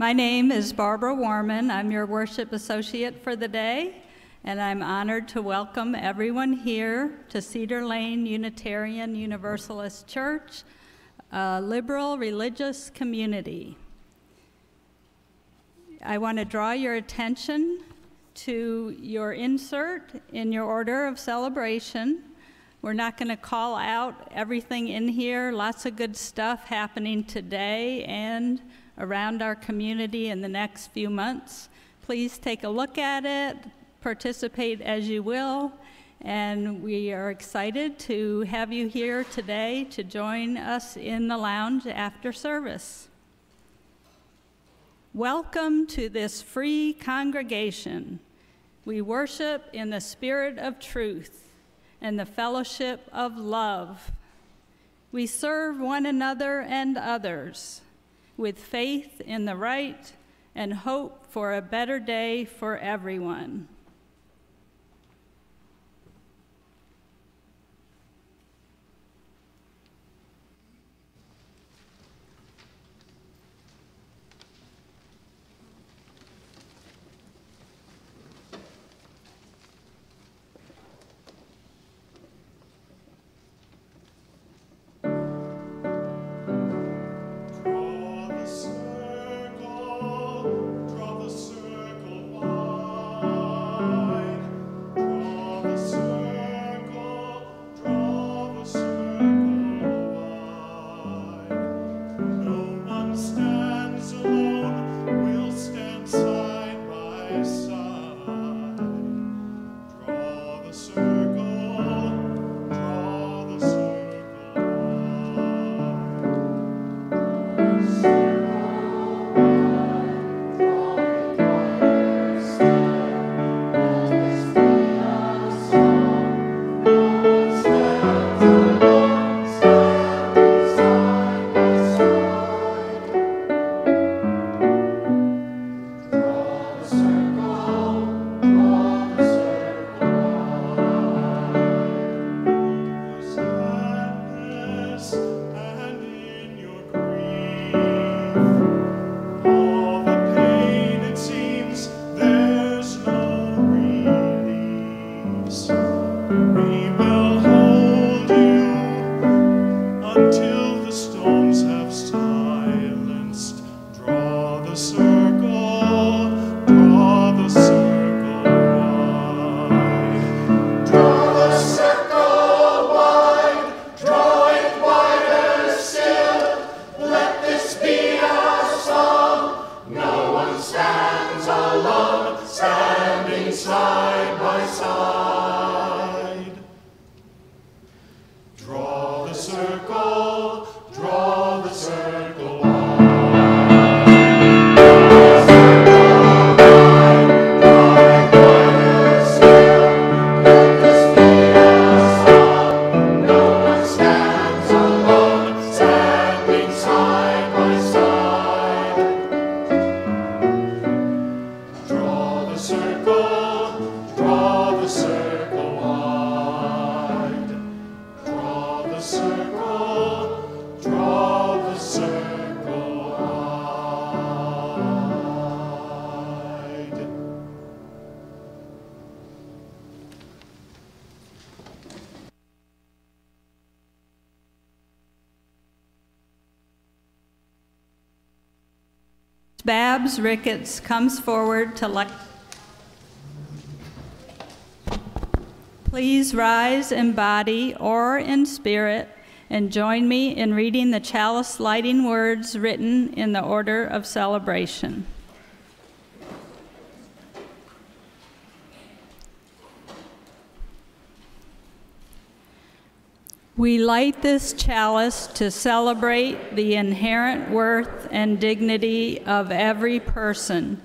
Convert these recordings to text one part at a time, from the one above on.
My name is Barbara Warman. I'm your worship associate for the day, and I'm honored to welcome everyone here to Cedar Lane Unitarian Universalist Church, a liberal religious community. I want to draw your attention to your insert in your order of celebration. We're not going to call out everything in here. Lots of good stuff happening today and around our community in the next few months. Please take a look at it, participate as you will, and we are excited to have you here today to join us in the lounge after service. Welcome to this free congregation. We worship in the spirit of truth and the fellowship of love. We serve one another and others with faith in the right and hope for a better day for everyone. Babs Ricketts comes forward to Please rise in body or in spirit and join me in reading the chalice lighting words written in the order of celebration. We light this chalice to celebrate the inherent worth and dignity of every person,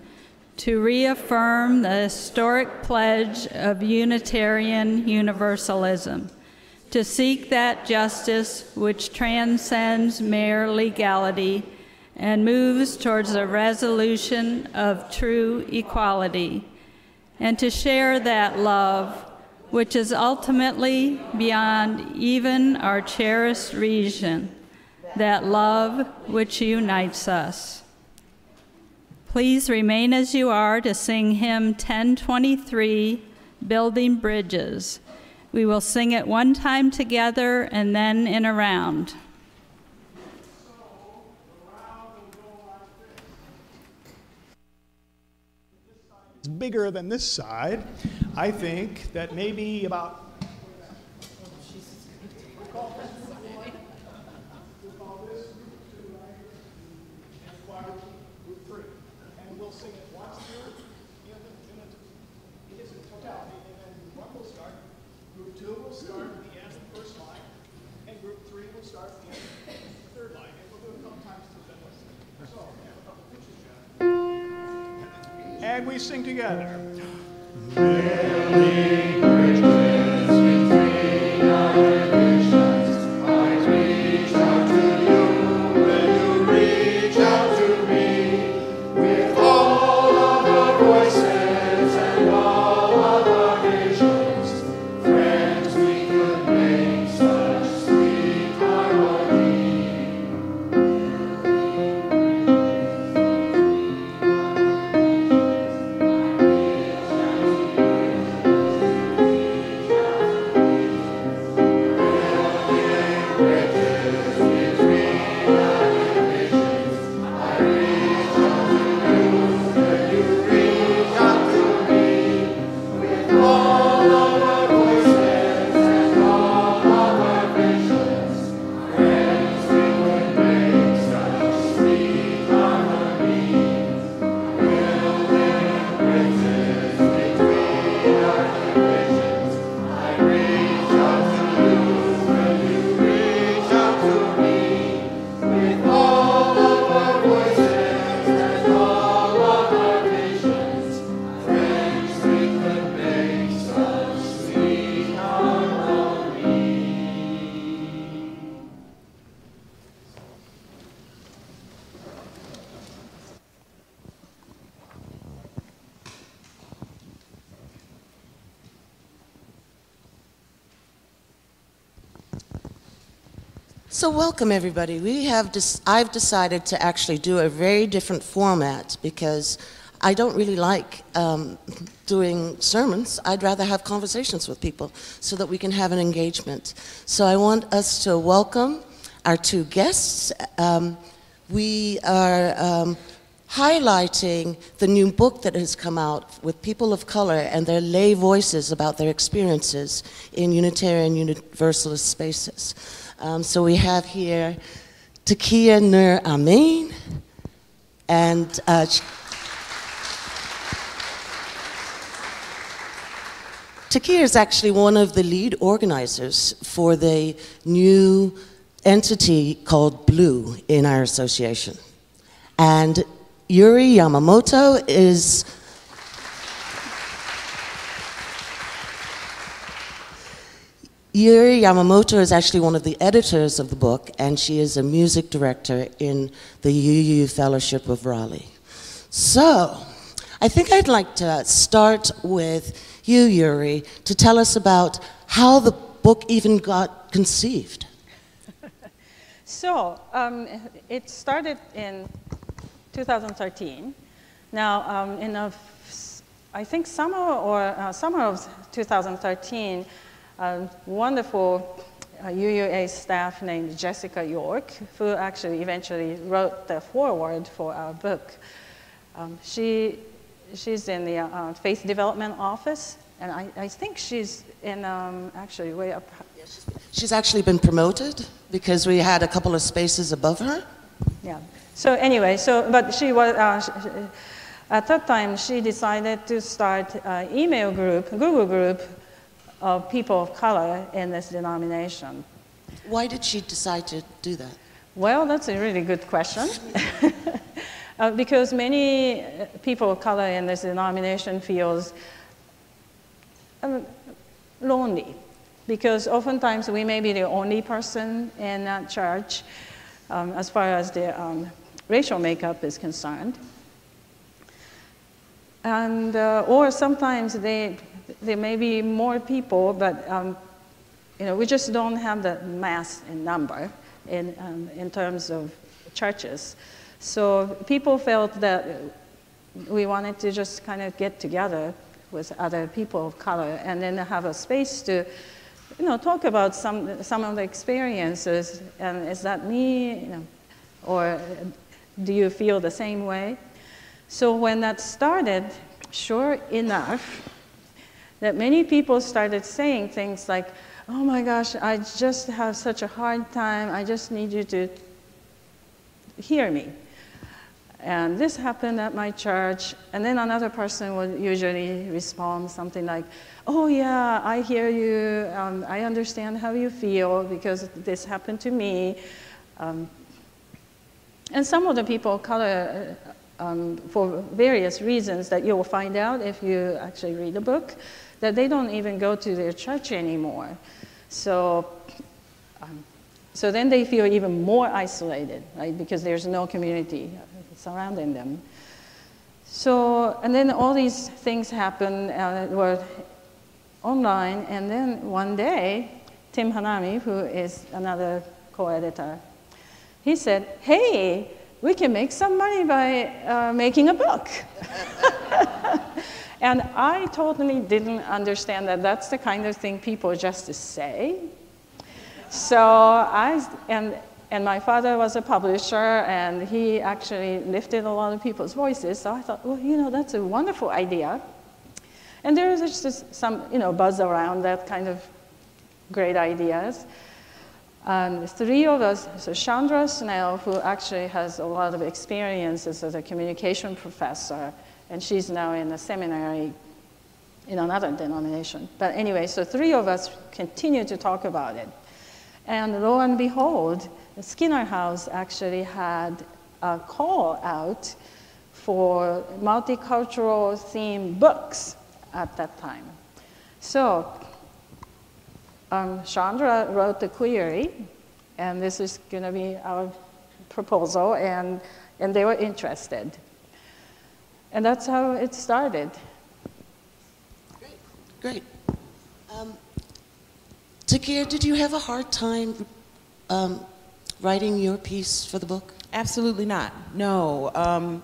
to reaffirm the historic pledge of Unitarian Universalism, to seek that justice which transcends mere legality and moves towards a resolution of true equality, and to share that love which is ultimately beyond even our cherished region, that love which unites us. Please remain as you are to sing hymn 1023, Building Bridges. We will sing it one time together and then in a round. It's bigger than this side. I think that maybe about and we sing together. Building bridges between our visions, I reach out to you, will you reach out to me? With all of our voices and all of our visions, friends, we could make such sweet harmony. So welcome everybody. I've decided to actually do a very different format because I don't really like doing sermons. I'd rather have conversations with people so that we can have an engagement. So I want us to welcome our two guests. We are highlighting the new book that has come out with people of color and their lay voices about their experiences in Unitarian Universalist spaces. So we have here Takiyah Amin and Takiyah is actually one of the lead organizers for the new entity called Blue in our association. And Yuri Yamamoto is actually one of the editors of the book, and she is a music director in the UU Fellowship of Raleigh. So, I think I'd like to start with you, Yuri, to tell us about how the book even got conceived. So, it started in 2013. Now, in I think summer of 2013, a wonderful UUA staff named Jessica York, who actually eventually wrote the foreword for our book. She's in the Faith Development Office, and I think she's in actually way up. She's actually been promoted because we had a couple of spaces above her. Yeah. So anyway, but she was at that time she decided to start an email group, Google group, of people of color in this denomination. Why did she decide to do that? Well, that's a really good question. Because many people of color in this denomination feels lonely. Because oftentimes we may be the only person in that church as far as the racial makeup is concerned. And, or sometimes there may be more people, but you know, we just don't have the mass in number in terms of churches. So people felt that we wanted to just kind of get together with other people of color and then have a space to, you know, talk about some of the experiences. And is that me, you know, or do you feel the same way? So when that started, sure enough, that many people started saying things like, oh my gosh, I just have such a hard time. I just need you to hear me. And this happened at my church. And then another person would usually respond something like, oh yeah, I hear you. I understand how you feel because this happened to me. And some of the people of color, for various reasons that you will find out if you actually read the book, that they don't even go to their church anymore. So then they feel even more isolated, right? Because there's no community surrounding them. So, and then all these things happen, were online, and then one day, Tim Hanami, who is another co-editor, he said, hey, we can make some money by making a book. And I totally didn't understand that that's the kind of thing people just say. So and my father was a publisher, and he actually lifted a lot of people's voices. So I thought, well, you know, that's a wonderful idea. And there was just some, you know, buzz around that kind of great ideas. And three of us, so Chandra Snell, who actually has a lot of experiences as a communication professor, and she's now in a seminary in another denomination. But anyway, so three of us continue to talk about it. And lo and behold, the Skinner House actually had a call out for multicultural themed books at that time. So Chandra wrote the query, and this is going to be our proposal, and they were interested. And that's how it started. Great. Takiyah, did you have a hard time writing your piece for the book? Absolutely not, no.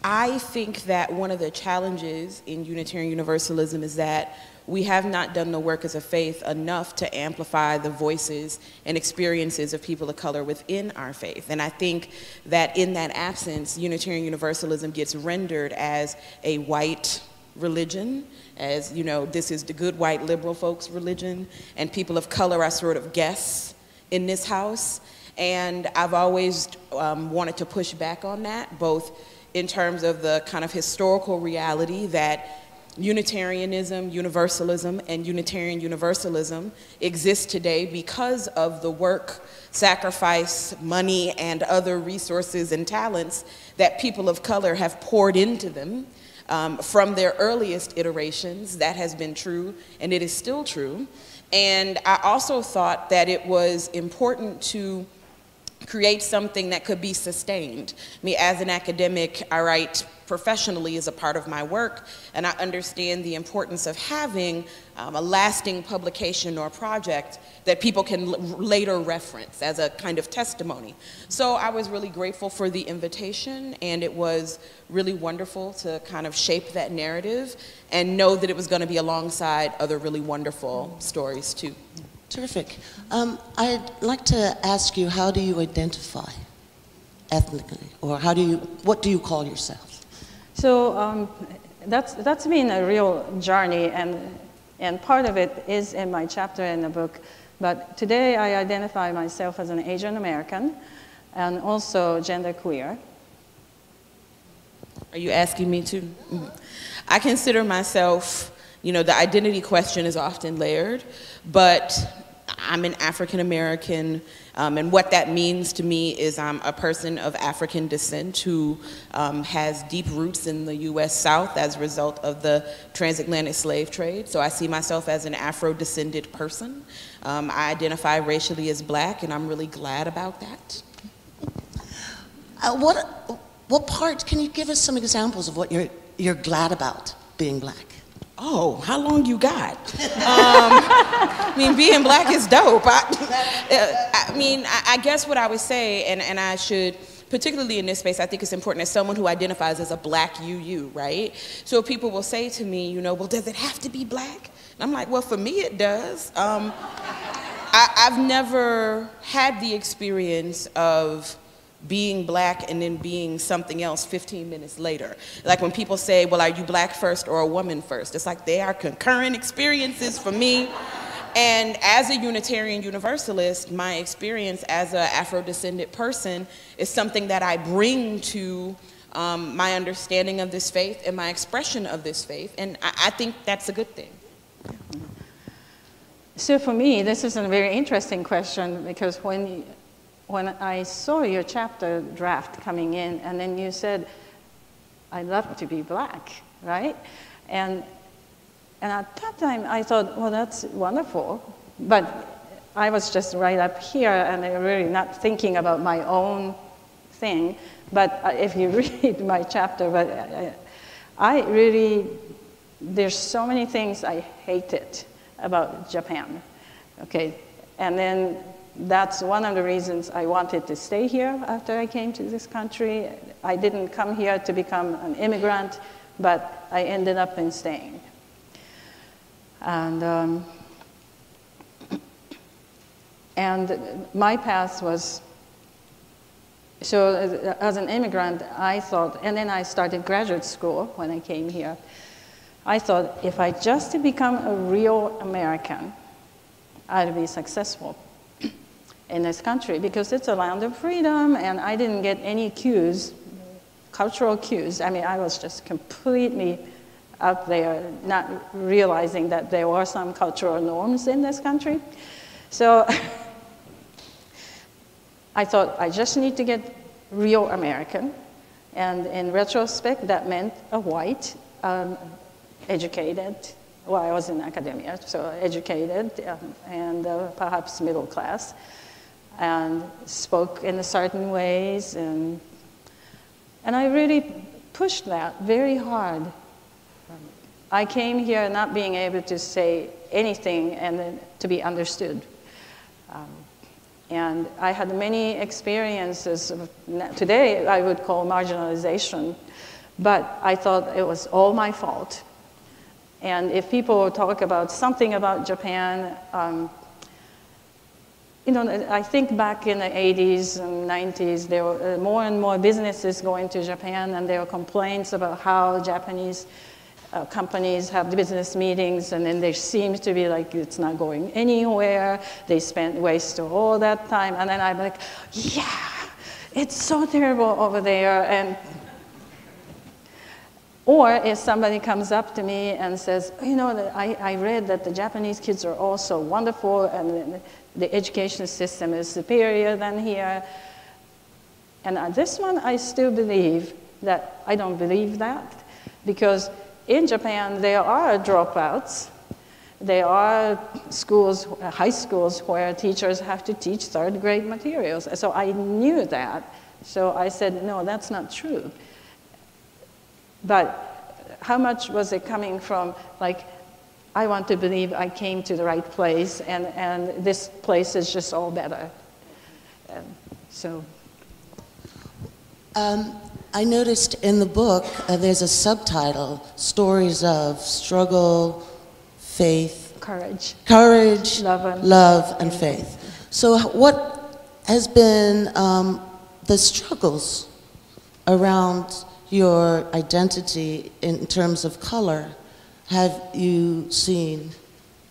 I think that one of the challenges in Unitarian Universalism is that we have not done the work as a faith enough to amplify the voices and experiences of people of color within our faith. And I think that in that absence, Unitarian Universalism gets rendered as a white religion, as, you know, this is the good white liberal folks' religion, and people of color are sort of guests in this house. And I've always wanted to push back on that, both in terms of the kind of historical reality that Unitarianism, Universalism, and Unitarian Universalism exist today because of the work, sacrifice, money, and other resources and talents that people of color have poured into them. From their earliest iterations, that has been true, and it is still true. And I also thought that it was important to create something that could be sustained. I mean, as an academic, I write professionally as a part of my work, and I understand the importance of having a lasting publication or project that people can later reference as a kind of testimony. So I was really grateful for the invitation, and it was really wonderful to kind of shape that narrative and know that it was going to be alongside other really wonderful stories too. Terrific. I'd like to ask you, how do you identify ethnically, or what do you call yourself? So that's been a real journey, and part of it is in my chapter in the book. But today I identify myself as an Asian American and also genderqueer. Are you asking me to? I consider myself, you know, the identity question is often layered, but I'm an African American, and what that means to me is I'm a person of African descent who has deep roots in the U.S. South as a result of the transatlantic slave trade. So I see myself as an Afro-descended person. I identify racially as Black, and I'm really glad about that. What part, can you give us some examples of what you're glad about being Black? Oh, how long you got? I mean, being Black is dope. I mean, I guess what I would say, and I should particularly in this space, I think it's important as someone who identifies as a black UU, right? So people will say to me, you know, well, does it have to be black? And I'm like, well, for me it does. I've never had the experience of being black and then being something else 15 minutes later. Like when people say, well, are you black first or a woman first? It's like they are concurrent experiences for me. And as a Unitarian Universalist, my experience as an Afro-descended person is something that I bring to my understanding of this faith and my expression of this faith. And I think that's a good thing. So for me, this is a very interesting question, because when I saw your chapter draft coming in, and then you said, I'd love to be black, right? And at that time, I thought, well, that's wonderful. But I was just right up here, and I'm really not thinking about my own thing. But if you read my chapter, I really, there's so many things I hated about Japan, okay? And then that's one of the reasons I wanted to stay here after I came to this country. I didn't come here to become an immigrant, but I ended up in staying. And my path was, so as an immigrant, I thought, and then I started graduate school when I came here. I thought, if I just become a real American, I'd be successful in this country, because it's a land of freedom, and I didn't get any cues, cultural cues. I mean, I was just completely out there, not realizing that there were some cultural norms in this country. So I thought, I just need to get real American. And in retrospect, that meant a white, educated, well, I was in academia, so educated and perhaps middle class, and spoke in certain ways. And I really pushed that very hard. I came here not being able to say anything and then to be understood. And I had many experiences of, today I would call marginalization, but I thought it was all my fault. And if people talk about something about Japan, you know, I think back in the 80s and 90s, there were more and more businesses going to Japan, and there were complaints about how Japanese companies have business meetings, and then there seems to be like it's not going anywhere. They waste all that time, and then I'm like, yeah, it's so terrible over there. And or if somebody comes up to me and says, you know, I read that the Japanese kids are all so wonderful, and the education system is superior than here. And this one, I still believe that I don't believe that, because in Japan, there are dropouts. There are schools, high schools, where teachers have to teach third-grade materials. So I knew that. So I said, no, that's not true. But how much was it coming from, like, I want to believe I came to the right place, and this place is just all better. I noticed in the book there's a subtitle, Stories of Struggle, Faith, Courage, Love and Faith. So what has been the struggles around your identity in terms of color have you seen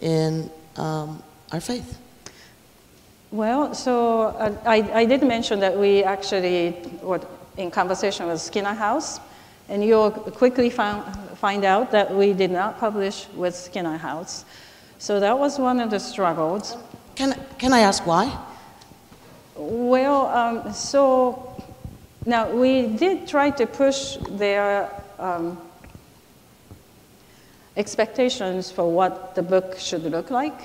in our faith? Well, so I did mention that we actually, in conversation with Skinner House, and you'll quickly find out that we did not publish with Skinner House. So that was one of the struggles. Can I ask why? Well, so now we did try to push their expectations for what the book should look like.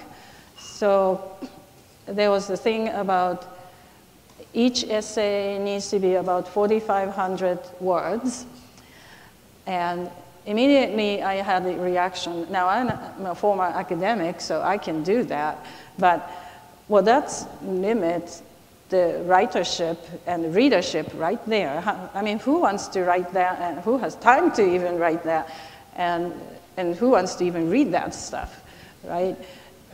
So there was the thing about each essay needs to be about 4,500 words. And immediately I had a reaction. Now I'm a former academic, so I can do that. But well, that's limit the writership and readership right there. I mean, who wants to write that, and who has time to even write that, and who wants to even read that stuff, right?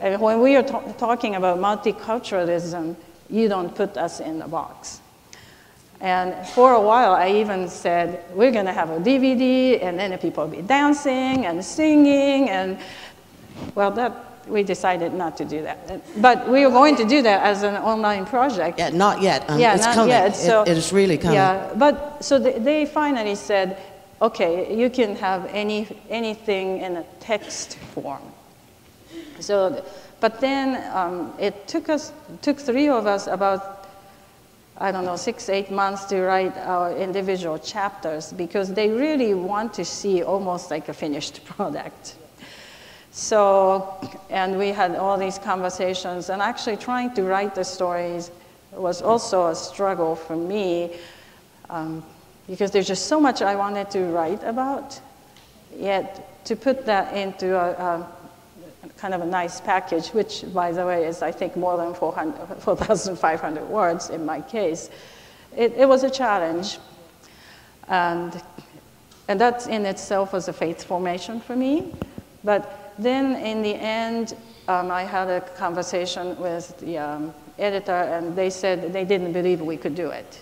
And when we are talking about multiculturalism, you don't put us in a box. And for a while, I even said, we're going to have a DVD, and then people will be dancing and singing, and well, we decided not to do that. But we are going to do that as an online project. Yeah, not yet. Yeah, it's not coming. yet. So, it is really coming. Yeah, but so they finally said, okay, you can have anything in a text form. So, but then it took 3 of us about, I don't know, 6-8 months to write our individual chapters, because they really want to see almost like a finished product. So, and we had all these conversations, and actually trying to write the stories was also a struggle for me, because there's just so much I wanted to write about, yet to put that into a kind of a nice package, which, by the way, is, I think, more than 4,500 words in my case. It was a challenge, and that in itself was a faith formation for me. But then in the end, I had a conversation with the editor, and they said they didn't believe we could do it.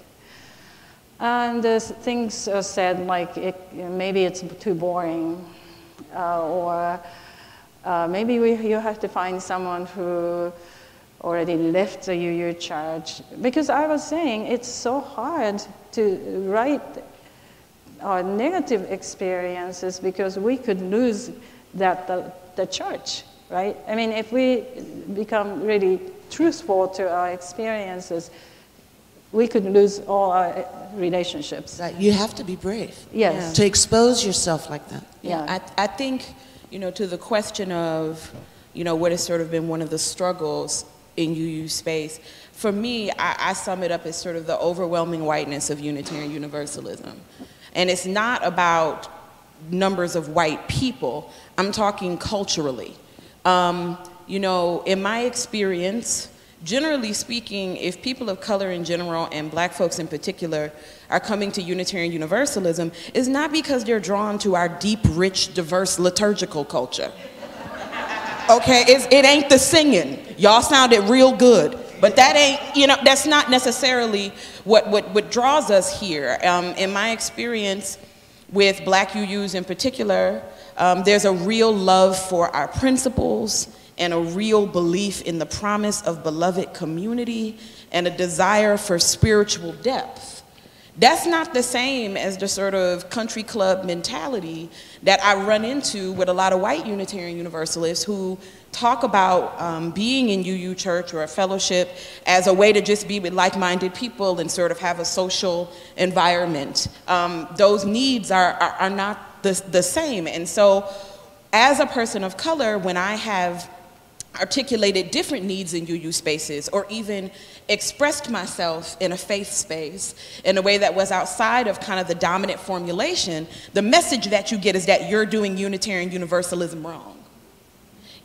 And things are said like, maybe it's too boring, or maybe you have to find someone who already left the UU church. Because I was saying it's so hard to write our negative experiences, because we could lose the church, right? I mean, if we become really truthful to our experiences, we could lose all our relationships. Right. You have to be brave. Yes. To expose yourself like that. Yeah, I think, to the question of, what has sort of been one of the struggles in UU space, for me, I sum it up as sort of the overwhelming whiteness of Unitarian Universalism. And it's not about numbers of white people. I'm talking culturally. In my experience, generally speaking, if people of color in general and black folks in particular are coming to Unitarian Universalism, it's not because they're drawn to our deep, rich, diverse liturgical culture. Okay, it ain't the singing. Y'all sounded real good, but that ain't, that's not necessarily what draws us here. In my experience with black UUs in particular, there's a real love for our principles and a real belief in the promise of beloved community and a desire for spiritual depth. That's not the same as the sort of country club mentality that I run into with a lot of white Unitarian Universalists who talk about being in UU church or a fellowship as a way to just be with like-minded people and sort of have a social environment. Those needs are not the same. And so as a person of color, when I have articulated different needs in UU spaces, or even expressed myself in a faith space in a way that was outside of kind of the dominant formulation, the message that you get is that you're doing Unitarian Universalism wrong.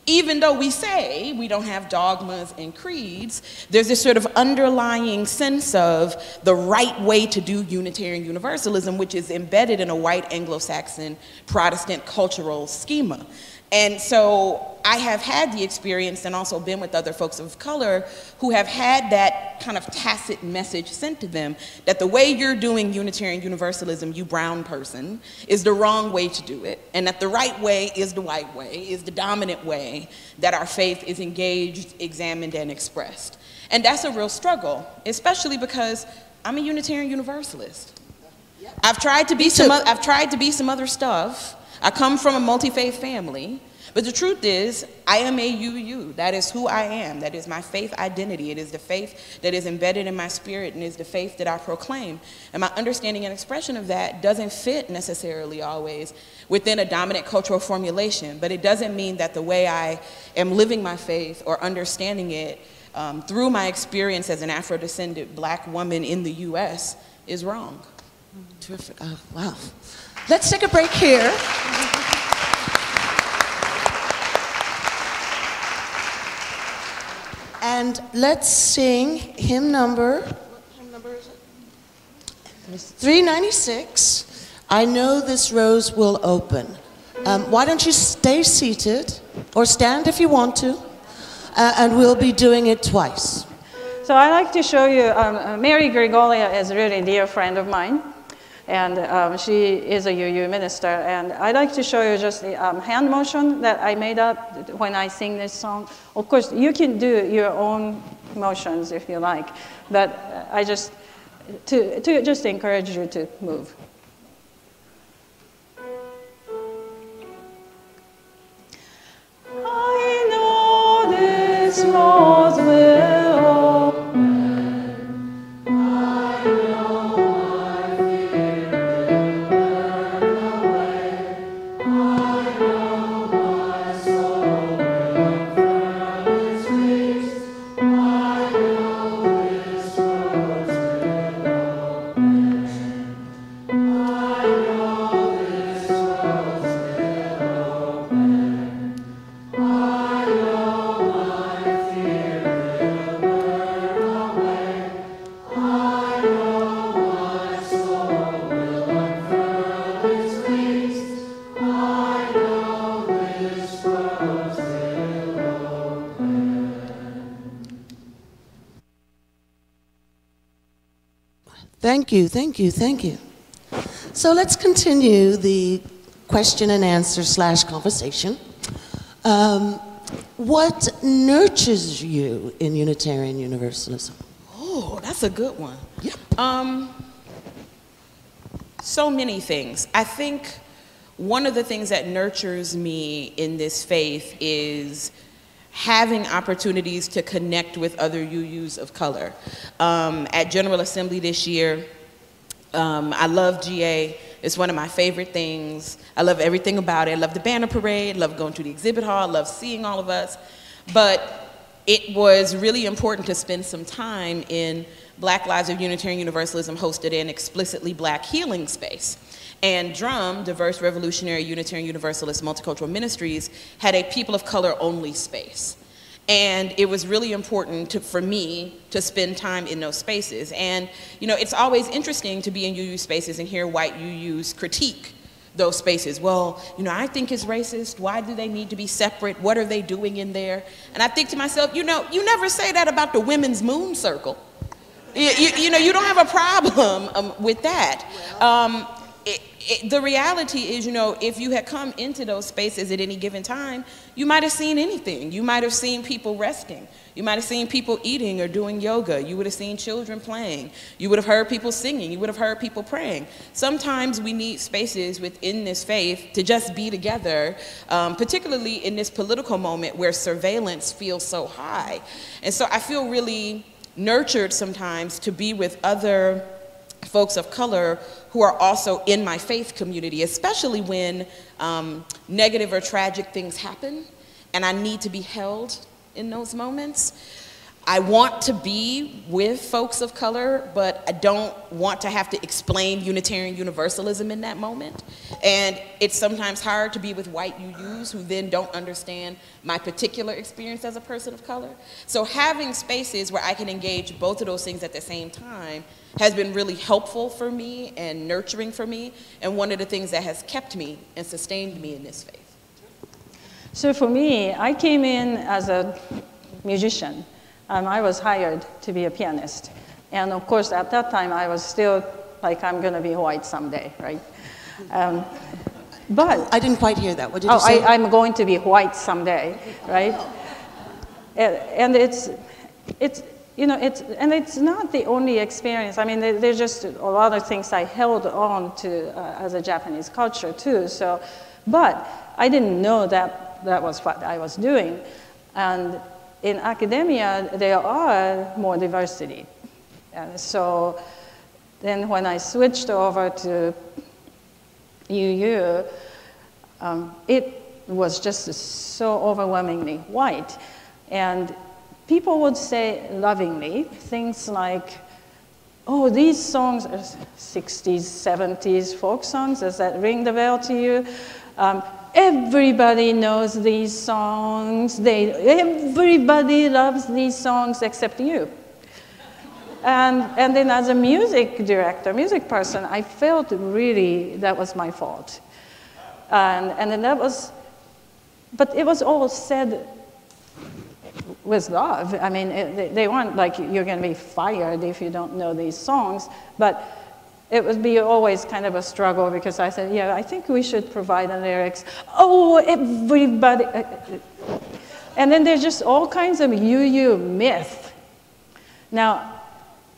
Even though we say we don't have dogmas and creeds, there's this sort of underlying sense of the right way to do Unitarian Universalism, which is embedded in a white Anglo-Saxon Protestant cultural schema. And so I have had the experience and also been with other folks of color who have had that kind of tacit message sent to them that the way you're doing Unitarian Universalism, you brown person, is the wrong way to do it, and that the right way is the white way, is the dominant way that our faith is engaged, examined, and expressed. And that's a real struggle, especially because I'm a Unitarian Universalist. I've tried to be some other stuff. I come from a multi-faith family, but the truth is, I am a UU. That is who I am. That is my faith identity. It is the faith that is embedded in my spirit, and is the faith that I proclaim. And my understanding and expression of that doesn't fit necessarily always within a dominant cultural formulation, but it doesn't mean that the way I am living my faith or understanding it through my experience as an Afro-descendant black woman in the US is wrong. Terrific. Oh, wow. Let's take a break here. And And let's sing hymn number, what hymn number is it? 396, I Know This Rose Will Open. Why don't you stay seated, or stand if you want to, and we'll be doing it twice. So I'd like to show you, Mary Gregolia is a really dear friend of mine, and she is a UU minister, and I'd like to show you just the hand motion that I made up when I sing this song. Of course, you can do your own motions if you like, but I just, to just encourage you to move. I know this rose will open. I know my fear will burn away. I know my soul will unfurl its wings. I know this rose will open. I know this rose will open. I know my fear will burn away. I know my soul will unfurl its wings. I know this rose will open. Thank you, thank you, thank you. So let's continue the question and answer / conversation. What nurtures you in Unitarian Universalism? Oh, that's a good one. Yep. So many things. I think one of the things that nurtures me in this faith is having opportunities to connect with other UUs of color. At General Assembly this year, I love GA. It's one of my favorite things. I love everything about it. I love the banner parade, love going to the exhibit hall, love seeing all of us. But it was really important to spend some time in Black Lives of Unitarian Universalism hosted an explicitly Black healing space. And DRUM, Diverse Revolutionary Unitarian Universalist Multicultural Ministries, had a people of color only space. And it was really important for me to spend time in those spaces. And you know, it's always interesting to be in UU spaces and hear white UUs critique those spaces. Well, you know, I think it's racist. Why do they need to be separate? What are they doing in there? And I think to myself, you know, you never say that about the Women's Moon Circle. You know, you don't have a problem with that. The reality is, you know, if you had come into those spaces at any given time, you might have seen anything. You might have seen people resting. You might have seen people eating or doing yoga. You would have seen children playing. You would have heard people singing. You would have heard people praying. Sometimes we need spaces within this faith to just be together, particularly in this political moment where surveillance feels so high. And so I feel really nurtured sometimes to be with other folks of color who are also in my faith community, especially when negative or tragic things happen and I need to be held in those moments. I want to be with folks of color, but I don't want to have to explain Unitarian Universalism in that moment. And it's sometimes hard to be with white UUs who then don't understand my particular experience as a person of color. So having spaces where I can engage both of those things at the same time has been really helpful for me and nurturing for me, and one of the things that has kept me and sustained me in this faith. So for me, I came in as a musician. I was hired to be a pianist. And of course, at that time, I was still like, I'm going to be white someday, right? But I didn't quite hear that. What did you say? I'm going to be white someday, right? And it's you know, and it's not the only experience. I mean, there's just a lot of things I held on to as a Japanese culture too. So, but I didn't know that that was what I was doing. And in academia, there are more diversity. And so then when I switched over to UU, it was just so overwhelmingly white. And people would say lovingly things like, oh, these songs are 60s, 70s folk songs. Does that ring the bell to you? everybody knows these songs. Everybody loves these songs except you. And then as a music director, music person, I felt really that was my fault. And then that was, but it was all said with love. I mean, they weren't like, you're going to be fired if you don't know these songs, but it would be always kind of a struggle because I said, yeah, I think we should provide the lyrics. Oh, everybody. And then there's just all kinds of you myth. Now,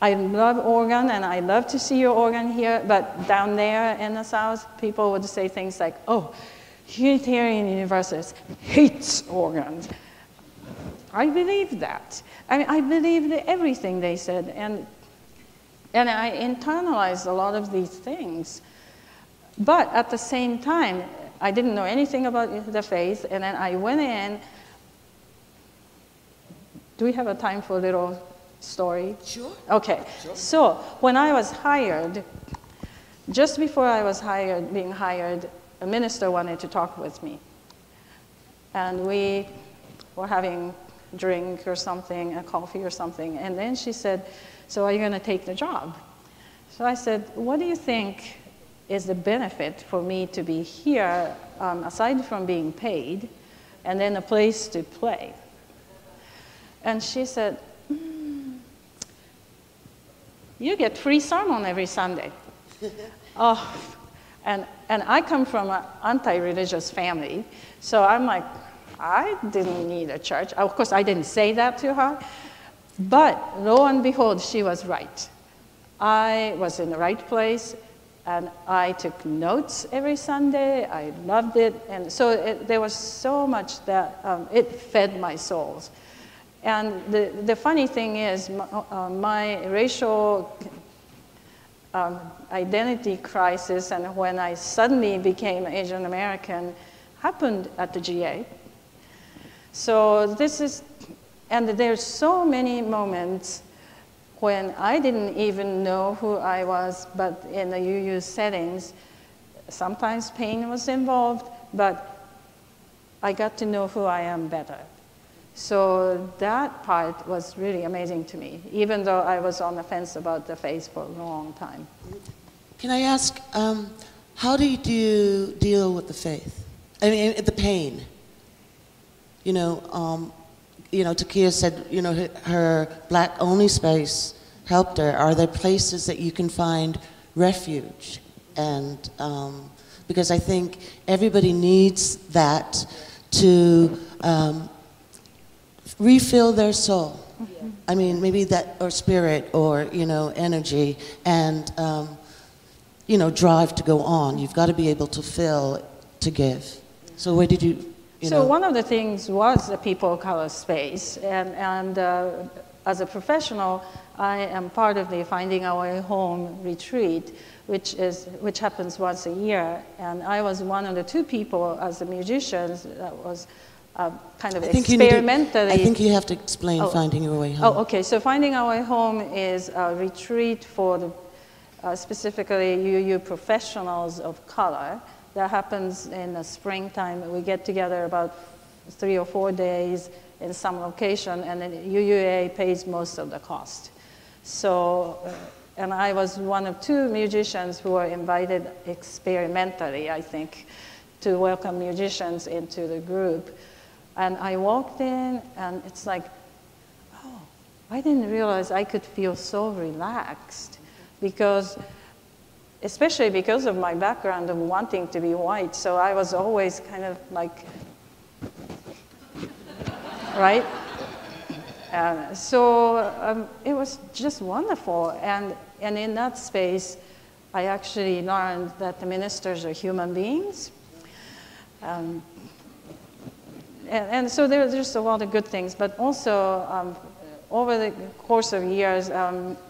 I love organ, and I love to see your organ here, but down there in the South, people would say things like, oh, Unitarian Universalist hates organs. I believe that. I mean, I believed everything they said, and I internalized a lot of these things. But at the same time, I didn't know anything about the faith, and then I went in. Do we have a time for a little story? Sure. Okay. Sure. So when I was hired, just before I was being hired, a minister wanted to talk with me. And we were having a drink or something, a coffee or something, and then she said, so are you going to take the job? So I said, what do you think is the benefit for me to be here, aside from being paid, and then a place to play? And she said, you get free sermon every Sunday. Oh, and I come from an anti-religious family, so I'm like, I didn't need a church. Of course, I didn't say that to her, but lo and behold, she was right. I was in the right place, and I took notes every Sunday. I loved it, and so there was so much that it fed my soul. And the funny thing is, my racial identity crisis, and when I suddenly became Asian American, happened at the GA. So this is, and there's so many moments when I didn't even know who I was, but in the UU settings, sometimes pain was involved, but I got to know who I am better. So that part was really amazing to me, even though I was on the fence about the faith for a long time. Can I ask, how do you deal with the faith? I mean, the pain. You know, Takiyah said, you know, her black-only space helped her. Are there places that you can find refuge? And because I think everybody needs that to refill their soul. Mm-hmm. I mean, maybe that, or spirit, or, you know, energy, and, you know, drive to go on. You've got to be able to fill, to give. So where did you So one of the things was the people of color space, and as a professional, I am part of the Finding Our Way Home retreat, which happens once a year, and I was one of the two people as a musician that was kind of experimentally. I think you have to explain Finding Your Way Home. Oh, okay. So Finding Our Way Home is a retreat for the specifically UU professionals of color. That happens in the springtime. We get together about 3 or 4 days in some location, and then UUA pays most of the cost. So, and I was one of 2 musicians who were invited experimentally, I think, to welcome musicians into the group. And I walked in, and it's like, oh, I didn't realize I could feel so relaxed, because especially because of my background of wanting to be white, so I was always kind of like, right? So it was just wonderful, and in that space, I actually learned that the ministers are human beings. And so there's just a lot of good things, but also over the course of years,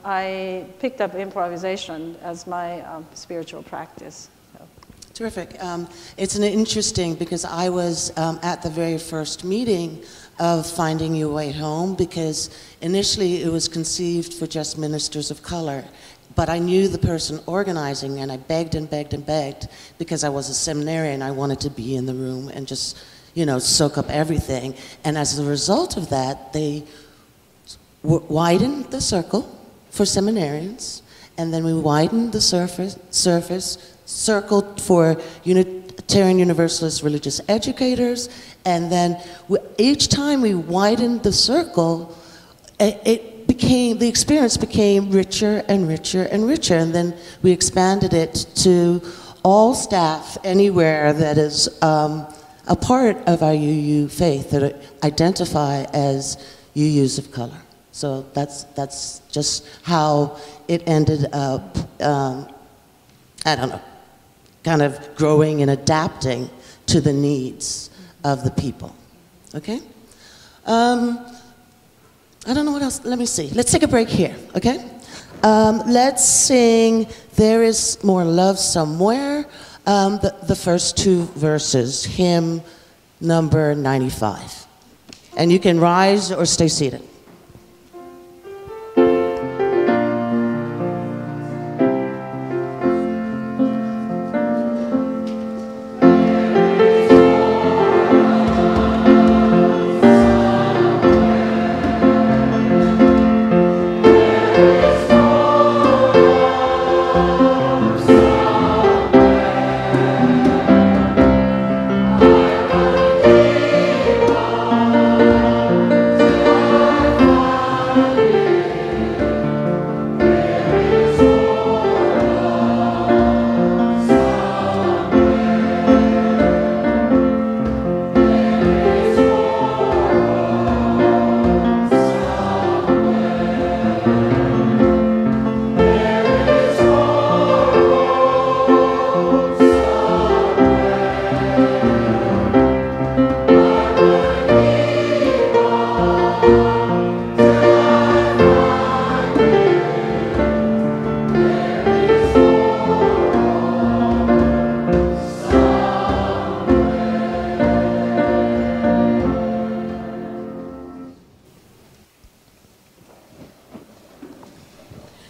I picked up improvisation as my spiritual practice. So. Terrific. It's an interesting, because I was at the very first meeting of Finding Your Way Home, because initially it was conceived for just ministers of color, but I knew the person organizing, and I begged and begged and begged because I was a seminarian. I wanted to be in the room and just, you know, soak up everything. And as a result of that, they widened the circle for seminarians, and then we widened the circle for Unitarian Universalist religious educators, and then each time we widened the circle, the experience became richer and richer and richer, and then we expanded it to all staff anywhere that is a part of our UU faith, that identify as UUs of color. So that's just how it ended up, I don't know, kind of growing and adapting to the needs of the people, okay? I don't know what else, let me see. Let's take a break here, okay? Let's sing There Is More Love Somewhere, the first two verses, hymn number 95. And you can rise or stay seated.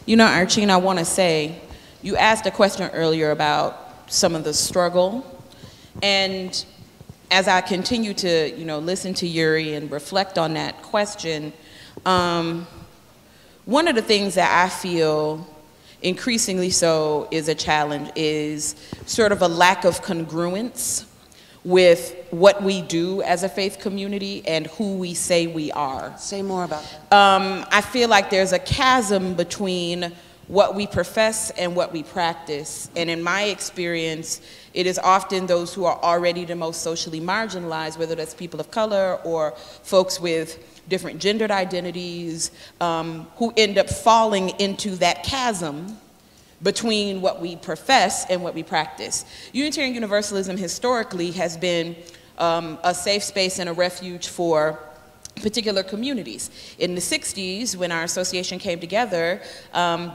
You know, Archene, I want to say, you asked a question earlier about some of the struggle, and as I continue to, you know, listen to Yuri and reflect on that question, one of the things that I feel increasingly so is a challenge is sort of a lack of congruence with what we do as a faith community and who we say we are. Say more about that. I feel like there's a chasm between what we profess and what we practice. And in my experience, it is often those who are already the most socially marginalized, whether that's people of color or folks with different gendered identities, who end up falling into that chasm between what we profess and what we practice. Unitarian Universalism historically has been a safe space and a refuge for particular communities. In the 60s, when our association came together,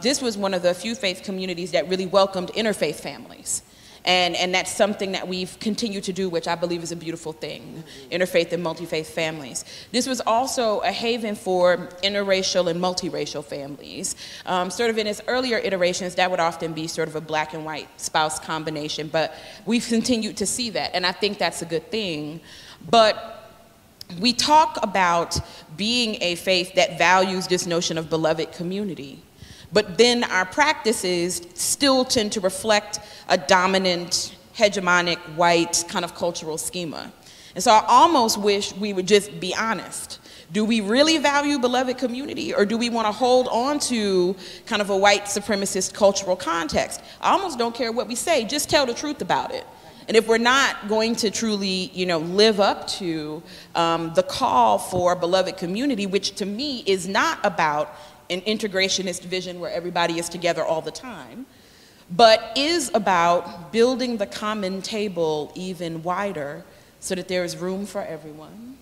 this was one of the few faith communities that really welcomed interfaith families. And that's something that we've continued to do, which I believe is a beautiful thing, interfaith and multi-faith families. This was also a haven for interracial and multiracial families. Sort of in its earlier iterations, that would often be sort of a black and white spouse combination, but we've continued to see that, and I think that's a good thing. But we talk about being a faith that values this notion of beloved community. But then our practices still tend to reflect a dominant, hegemonic, white kind of cultural schema. And so I almost wish we would just be honest. Do we really value beloved community, or do we want to hold on to kind of a white supremacist cultural context? I almost don't care what we say, just tell the truth about it. And if we're not going to truly, you know, live up to the call for beloved community, which to me is not about an integrationist vision where everybody is together all the time, but is about building the common table even wider so that there is room for everyone,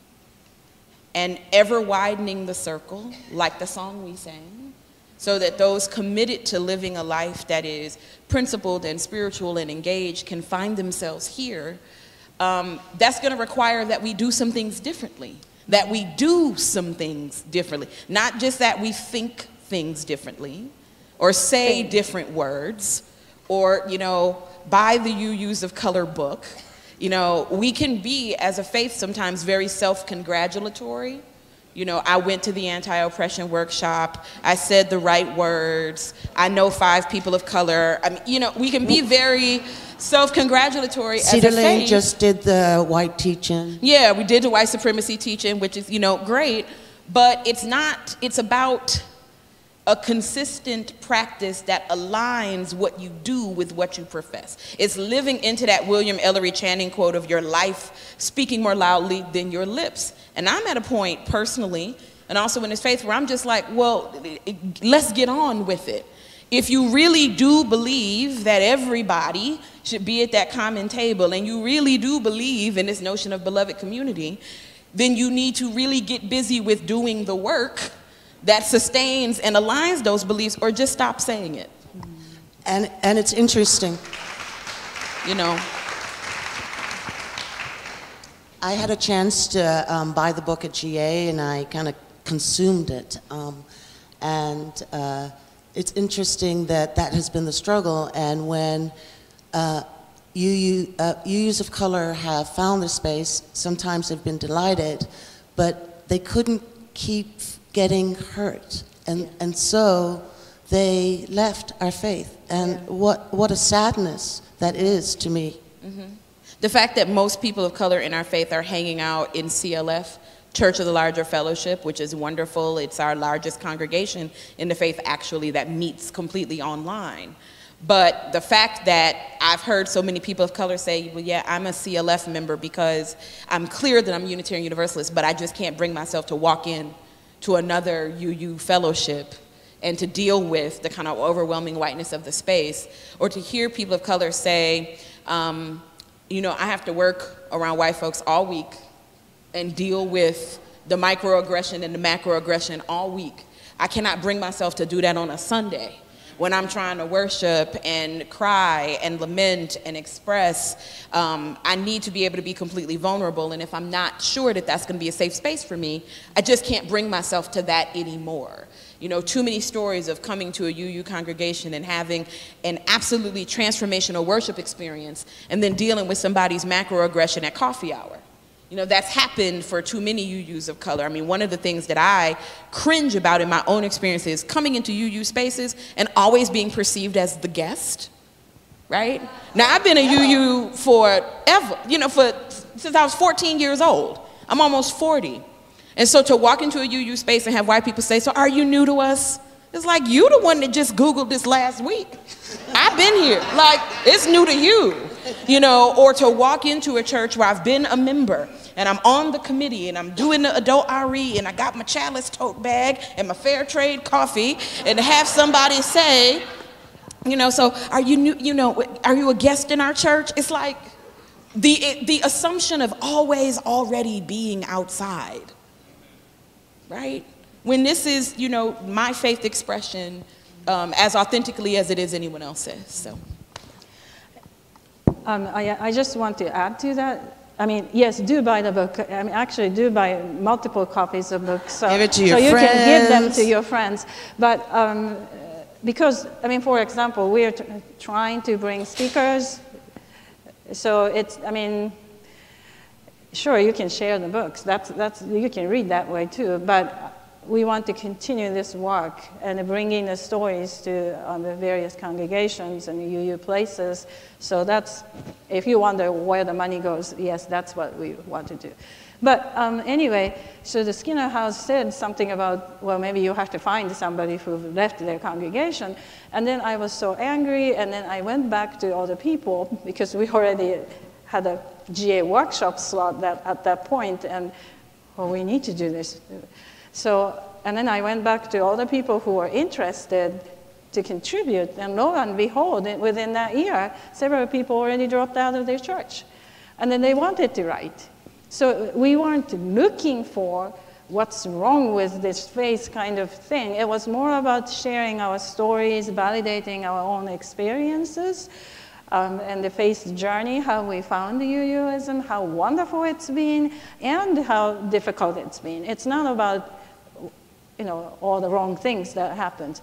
and ever widening the circle, like the song we sang, so that those committed to living a life that is principled and spiritual and engaged can find themselves here. That's going to require that we do some things differently. That we do some things differently. Not just that we think things differently or say different words, or, you know, buy the UUs of Color book. You know, we can be, as a faith, sometimes very self-congratulatory. You know, I went to the anti-oppression workshop, I said the right words, I know 5 people of color. I mean, you know, we can be very self-congratulatory as a Cedar faith. just did the white teaching. Yeah, we did the white supremacy teaching, which is, you know, great, but it's not, it's about a consistent practice that aligns what you do with what you profess. It's living into that William Ellery Channing quote of your life speaking more loudly than your lips. And I'm at a point personally, and also in this faith, where I'm just like, well, let's get on with it. If you really do believe that everybody should be at that common table, and you really do believe in this notion of beloved community, then you need to really get busy with doing the work that sustains and aligns those beliefs, or just stop saying it. And it's interesting. You know. I had a chance to buy the book at GA, and I kind of consumed it. It's interesting that that has been the struggle, and when UUs of color have found the space, sometimes they've been delighted, but they couldn't keep getting hurt, and so they left our faith, and what a sadness that is to me. Mm-hmm. The fact that most people of color in our faith are hanging out in CLF, Church of the Larger Fellowship, which is wonderful. It's our largest congregation in the faith, actually, that meets completely online. But the fact that I've heard so many people of color say, well, yeah, I'm a CLF member because I'm clear that I'm Unitarian Universalist, but I just can't bring myself to walk in to another UU fellowship and to deal with the kind of overwhelming whiteness of the space, or to hear people of color say, you know, I have to work around white folks all week and deal with the microaggression and the macroaggression all week. I cannot bring myself to do that on a Sunday when I'm trying to worship and cry and lament and express. I need to be able to be completely vulnerable, and if I'm not sure that that's going to be a safe space for me, I just can't bring myself to that anymore. You know, too many stories of coming to a UU congregation and having an absolutely transformational worship experience and then dealing with somebody's macroaggression at coffee hour. You know, that's happened for too many UUs of color. I mean, one of the things that I cringe about in my own experience is coming into UU spaces and always being perceived as the guest, right? Now, I've been a UU forever, you know, since I was 14 years old. I'm almost 40. And so to walk into a UU space and have white people say, so are you new to us? It's like, you the one that just Googled this last week. I've been here. Like, it's new to you, you know, or to walk into a church where I've been a member and I'm on the committee and I'm doing the adult RE and I got my chalice tote bag and my fair trade coffee, and to have somebody say, you know, so are you new, you know, are you a guest in our church? It's like the assumption of always already being outside. Right? When this is, you know, my faith expression as authentically as it is anyone else's. So, I just want to add to that. I mean, yes, do buy the book. I mean, actually, do buy multiple copies of books. So, give it to your so you friends. can give them to your friends. But because, I mean, for example, we are trying to bring speakers. So it's, I mean, sure, you can share the books. You can read that way too. But we want to continue this work and bringing the stories to the various congregations and UU places. So that's, if you wonder where the money goes, yes, that's what we want to do. But anyway, so the Skinner House said something about, well, maybe you have to find somebody who left their congregation. And then I was so angry, and then I went back to all the people, because we already had a GA workshop slot at that point, and well, we need to do this. So, and then I went back to all the people who were interested to contribute, and lo and behold, within that year, several people already dropped out of their church. And then they wanted to write. So we weren't looking for what's wrong with this faith kind of thing. It was more about sharing our stories, validating our own experiences, and the faith journey, how we found the UUism, how wonderful it's been, and how difficult it's been. It's not about, you know, all the wrong things that happened.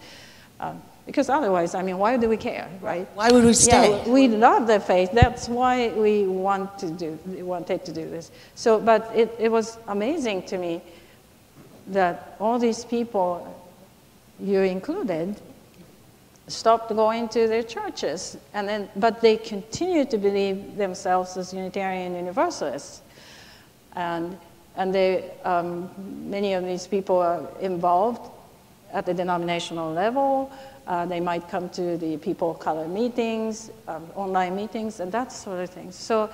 Because otherwise, I mean, why do we care, right? Why would we stay? Yeah, we love the faith. That's why we wanted to do this. So, but it was amazing to me that all these people, you included, stopped going to their churches, but they continued to believe themselves as Unitarian Universalists, and they, many of these people are involved at the denominational level. They might come to the people of color meetings, online meetings, and that sort of thing. So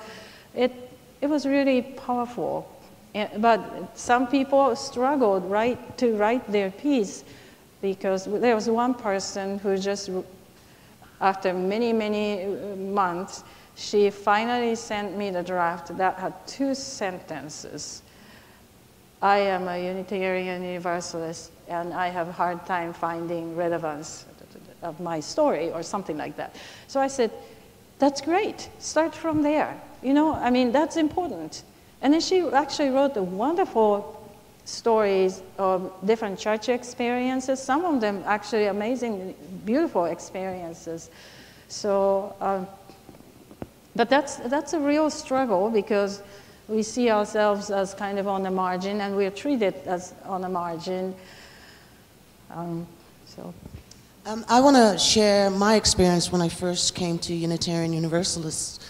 it was really powerful. But some people struggled to write their piece, because there was one person who just, after many, many months, she finally sent me the draft that had 2 sentences. I am a Unitarian Universalist, and I have a hard time finding relevance of my story, or something like that. So I said, that's great. Start from there. You know, I mean, that's important. And then she actually wrote a wonderful stories of different church experiences, some of them actually amazing, beautiful experiences. So, but that's a real struggle, because we see ourselves as kind of on the margin, and we're treated as on the margin. I want to share my experience when I first came to Unitarian Universalist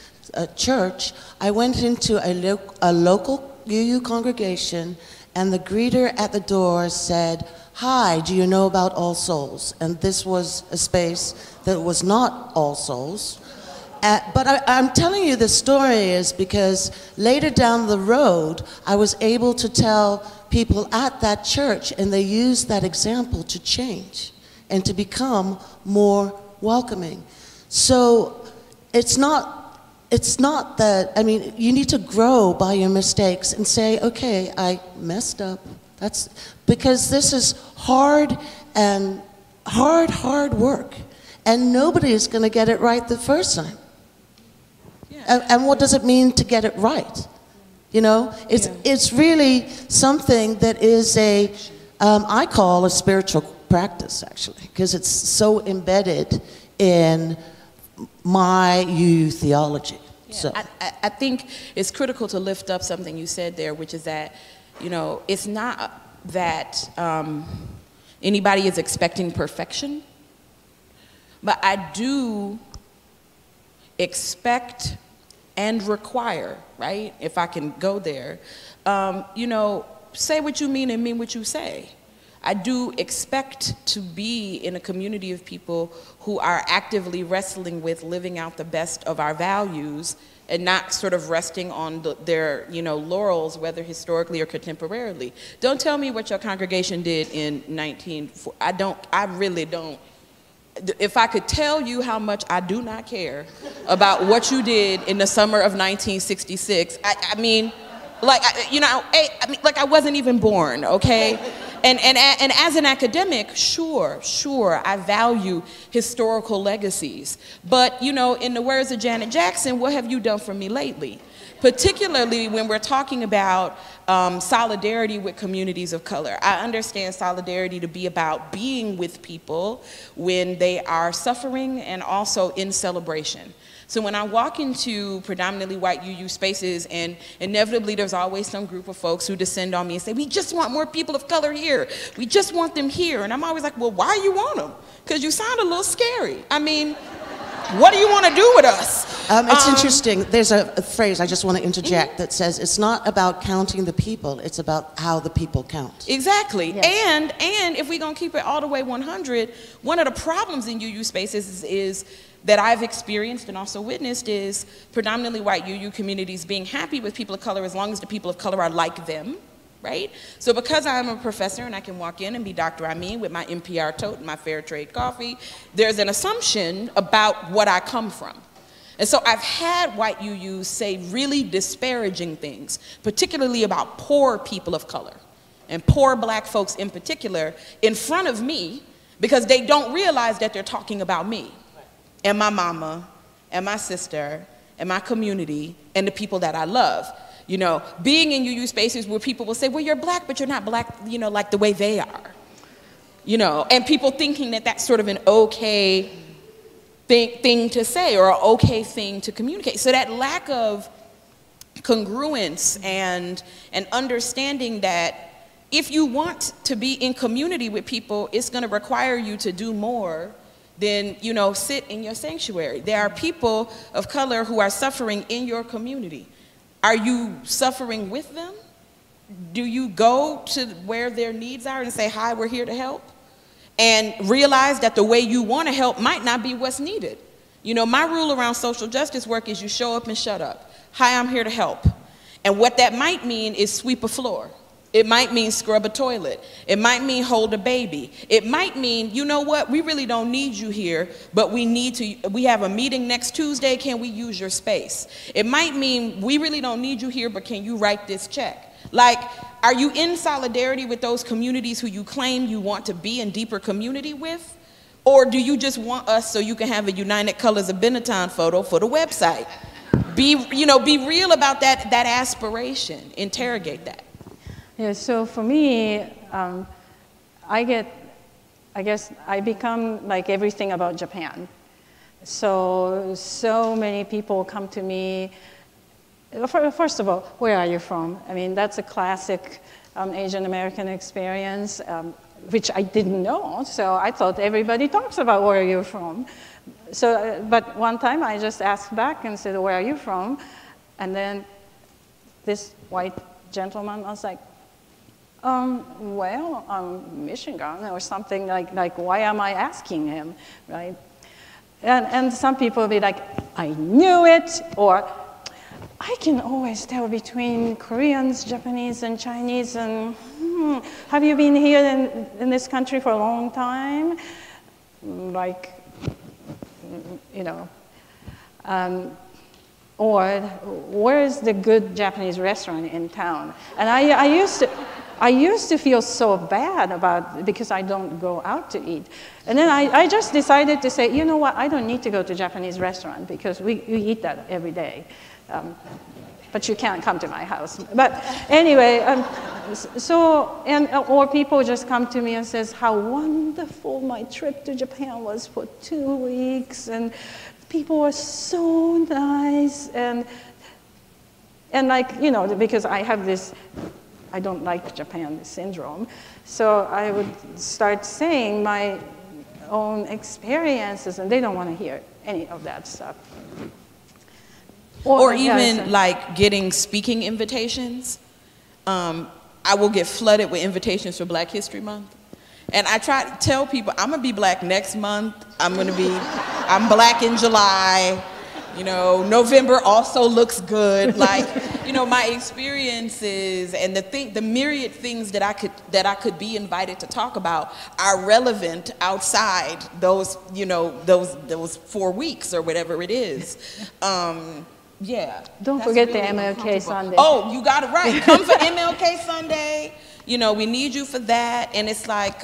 church. I went into a local UU congregation, and the greeter at the door said, "Hi, do you know about All Souls?" And this was a space that was not All Souls. But I'm telling you this story is because later down the road, I was able to tell people at that church, and they used that example to change and to become more welcoming. So it's not that, I mean, you need to grow by your mistakes and say, okay, I messed up. That's because this is hard and hard work, and nobody is going to get it right the first time. Yeah. And what does it mean to get it right? You know, it's really something that is I call a spiritual practice, actually, because it's so embedded in my UU theology. Yeah. So I think it's critical to lift up something you said there, which is that, you know, it's not that anybody is expecting perfection, but I do expect and require, right, if I can go there, you know, say what you mean and mean what you say. I do expect to be in a community of people who are actively wrestling with living out the best of our values and not sort of resting on their, you know, laurels, whether historically or contemporarily. Don't tell me what your congregation did in I really don't. If I could tell you how much I do not care about what you did in the summer of 1966, I mean, like, you know, I mean, like I wasn't even born, okay? And as an academic, sure, I value historical legacies. But, you know, in the words of Janet Jackson, what have you done for me lately? Particularly when we're talking about solidarity with communities of color. I understand solidarity to be about being with people when they are suffering and also in celebration. So when I walk into predominantly white UU spaces, and inevitably there's always some group of folks who descend on me and say, we just want more people of color here. We just want them here. And I'm always like, well, why you want them? Because you sound a little scary. I mean, what do you want to do with us? It's interesting. There's a phrase I just want to interject that says it's not about counting the people, it's about how the people count. Exactly. Yes. And if we're going to keep it all the way 100, one of the problems in UU spaces is that I've experienced and also witnessed is predominantly white UU communities being happy with people of color as long as the people of color are like them, right? So because I'm a professor and I can walk in and be Dr. Amin with my NPR tote and my fair trade coffee, there's an assumption about what I come from. And so I've had white UUs say really disparaging things, particularly about poor people of color and poor black folks in particular in front of me, because they don't realize that they're talking about me and my mama and my sister and my community and the people that I love. You know, being in UU spaces where people will say, well, you're black, but you're not black, you know, like the way they are. you know, and people thinking that that's sort of an okay thing to say or an okay thing to communicate. So that lack of congruence and understanding that if you want to be in community with people, it's going to require you to do more than, you know, sit in your sanctuary. There are people of color who are suffering in your community. Are you suffering with them? Do you go to where their needs are and say, hi, we're here to help? And realize that the way you want to help might not be what's needed. You know, my rule around social justice work is you show up and shut up. Hi, I'm here to help. And what that might mean is sweep a floor. It might mean scrub a toilet. It might mean hold a baby. It might mean, you know what, we really don't need you here, but we have a meeting next Tuesday, can we use your space? It might mean we really don't need you here, but can you write this check? Like, are you in solidarity with those communities who you claim you want to be in deeper community with? Or do you just want us so you can have a United Colors of Benetton photo for the website? Be real about that aspiration. Interrogate that. Yeah, so for me, I guess I become like everything about Japan. So many people come to me. First of all, where are you from? I mean, that's a classic Asian American experience, which I didn't know. So I thought everybody talks about where you're from. So, but one time I just asked back and said, where are you from? And then this white gentleman was like, well, Michigan or something like, why am I asking him, right? And some people will be like, I knew it, or I can always tell between Koreans, Japanese, and Chinese, and have you been here in this country for a long time? Like, you know, or where is the good Japanese restaurant in town? And I used to feel so bad because I don't go out to eat. And then I just decided to say, you know what, I don't need to go to Japanese restaurant because we eat that every day. But you can't come to my house. But anyway, or people just come to me and says how wonderful my trip to Japan was for 2 weeks, and people were so nice, and like, you know, because I have this, I don't like Japan syndrome, so I would start saying my own experiences, and they don't want to hear any of that stuff. Or even like getting speaking invitations. I will get flooded with invitations for Black History Month. And I try to tell people, I'm gonna be Black next month. I'm Black in July. You know, November also looks good. Like, you know, my experiences and the myriad things that I could be invited to talk about are relevant outside those, you know, those 4 weeks or whatever it is. Yeah. Don't forget the MLK Sunday. Oh, you got it right. Come for MLK Sunday. You know, we need you for that. And it's like,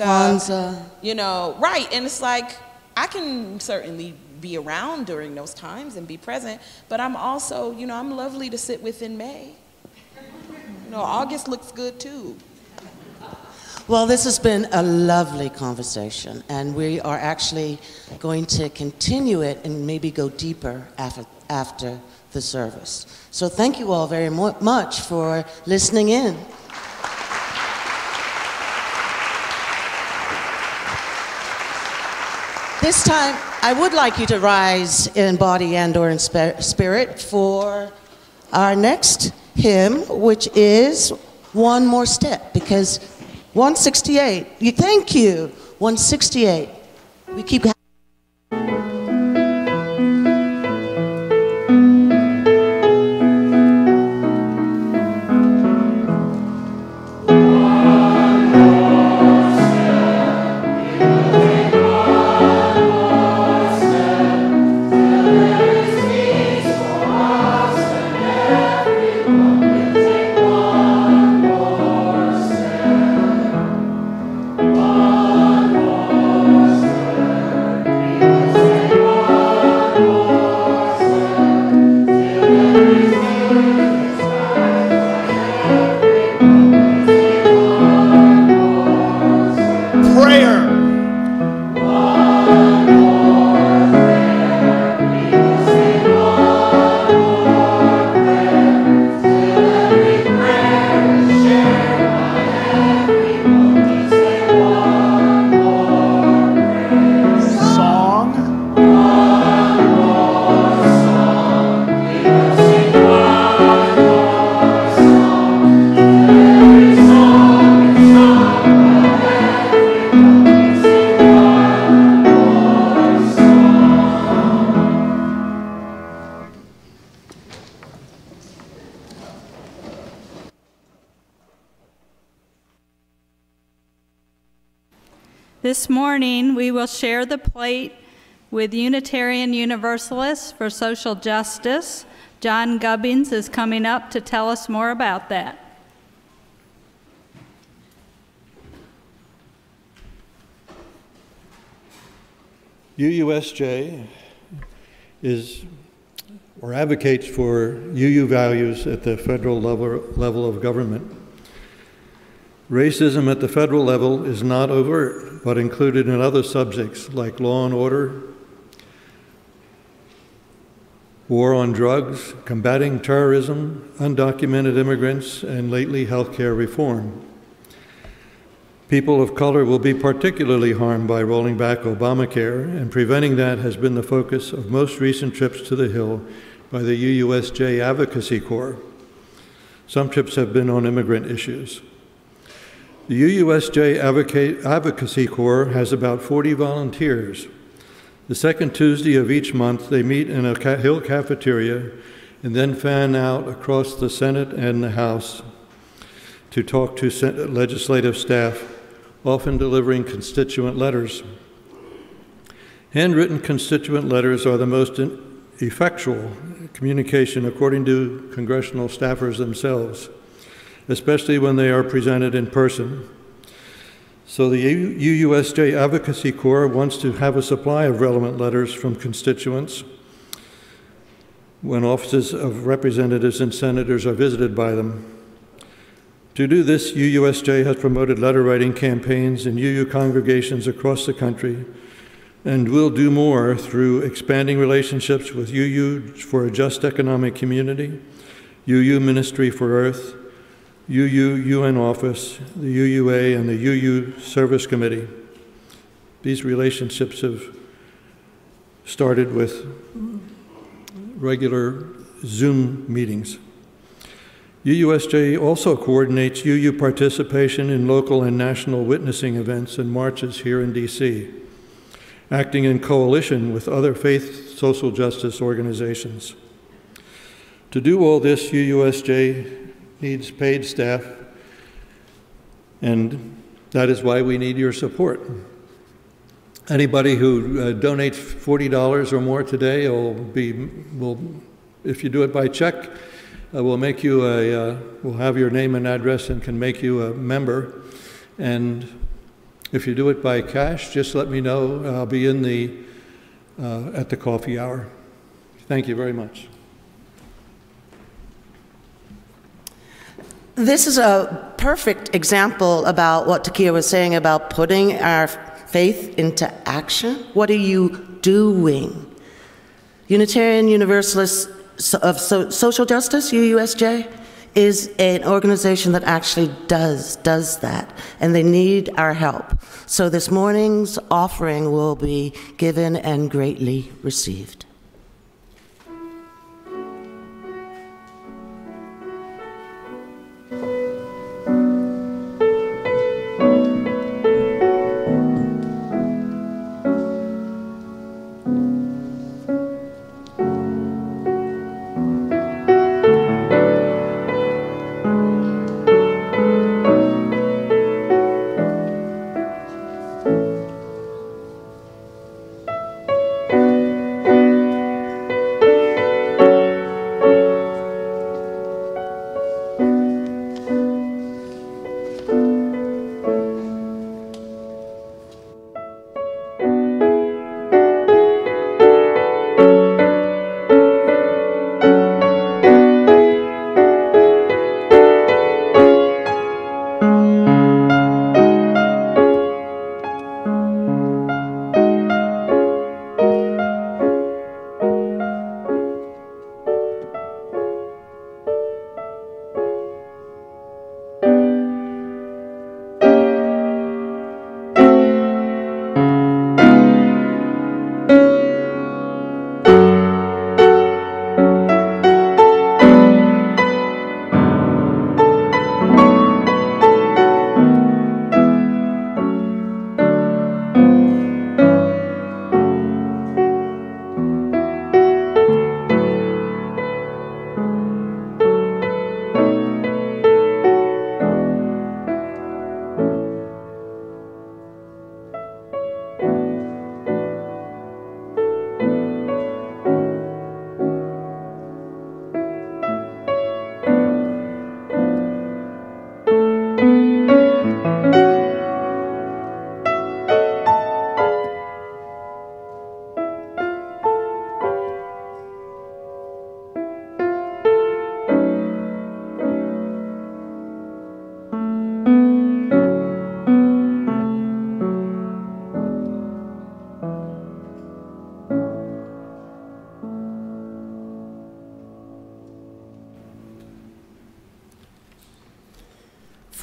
you know, right. And it's like, I can certainly be around during those times and be present, but I'm also, you know, I'm lovely to sit with in May. You know, August looks good too. Well, this has been a lovely conversation, and we are actually going to continue it and maybe go deeper after the service. So thank you all very much for listening in. This time, I would like you to rise in body and/or in spirit for our next hymn, which is One More Step, because 168, thank you, 168. We keep This morning, we will share the plate with Unitarian Universalists for Social Justice. John Gubbins is coming up to tell us more about that. UUSJ is or advocates for UU values at the federal level of government. Racism at the federal level is not overt, but included in other subjects like law and order, war on drugs, combating terrorism, undocumented immigrants, and lately healthcare reform. People of color will be particularly harmed by rolling back Obamacare, and preventing that has been the focus of most recent trips to the Hill by the UUSJ Advocacy Corps. Some trips have been on immigrant issues. The UUSJ Advocacy Corps has about 40 volunteers. The second Tuesday of each month, they meet in a Hill cafeteria and then fan out across the Senate and the House to talk to legislative staff, often delivering constituent letters. Handwritten constituent letters are the most effectual communication, according to congressional staffers themselves, especially when they are presented in person. So the UUSJ Advocacy Corps wants to have a supply of relevant letters from constituents when offices of representatives and senators are visited by them. To do this, UUSJ has promoted letter writing campaigns in UU congregations across the country, and will do more through expanding relationships with UU for a Just Economic Community, UU Ministry for Earth, UU UN Office, the UUA, and the UU Service Committee. These relationships have started with regular Zoom meetings. UUSJ also coordinates UU participation in local and national witnessing events and marches here in DC, acting in coalition with other faith social justice organizations. To do all this, UUSJ needs paid staff, and that is why we need your support. Anybody who donates $40 or more today will, if you do it by check, we'll make you we'll have your name and address and can make you a member. And if you do it by cash, just let me know. I'll be in at the coffee hour. Thank you very much. This is a perfect example about what Takiyah was saying about putting our faith into action. What are you doing? Unitarian Universalists of Social Justice, UUSJ, is an organization that actually does that, and they need our help. So this morning's offering will be given and greatly received.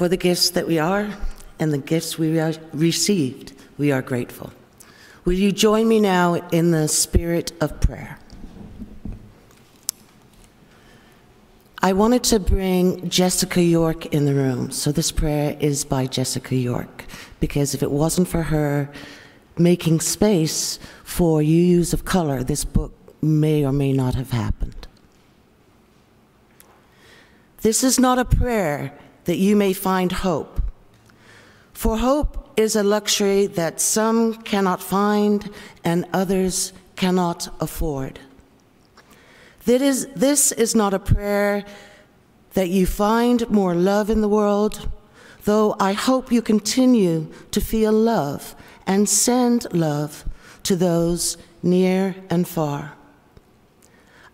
For the gifts that we are and the gifts we received, we are grateful. Will you join me now in the spirit of prayer? I wanted to bring Jessica York in the room, so this prayer is by Jessica York, because if it wasn't for her making space for UUs of color, this book may or may not have happened. This is not a prayer that you may find hope, for hope is a luxury that some cannot find and others cannot afford. This is not a prayer that you find more love in the world, though I hope you continue to feel love and send love to those near and far.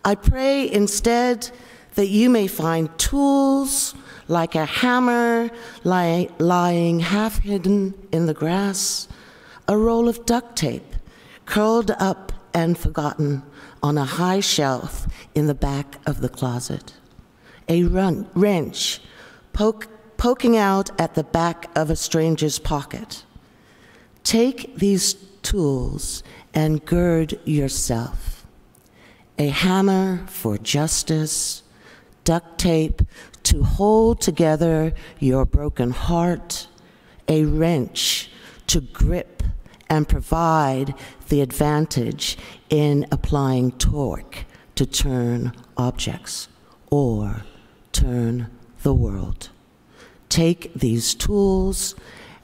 I pray instead that you may find tools like a hammer lying half hidden in the grass, a roll of duct tape curled up and forgotten on a high shelf in the back of the closet, a wrench poking out at the back of a stranger's pocket. Take these tools and gird yourself. A hammer for justice, duct tape to hold together your broken heart, a wrench to grip and provide the advantage in applying torque to turn objects or turn the world. Take these tools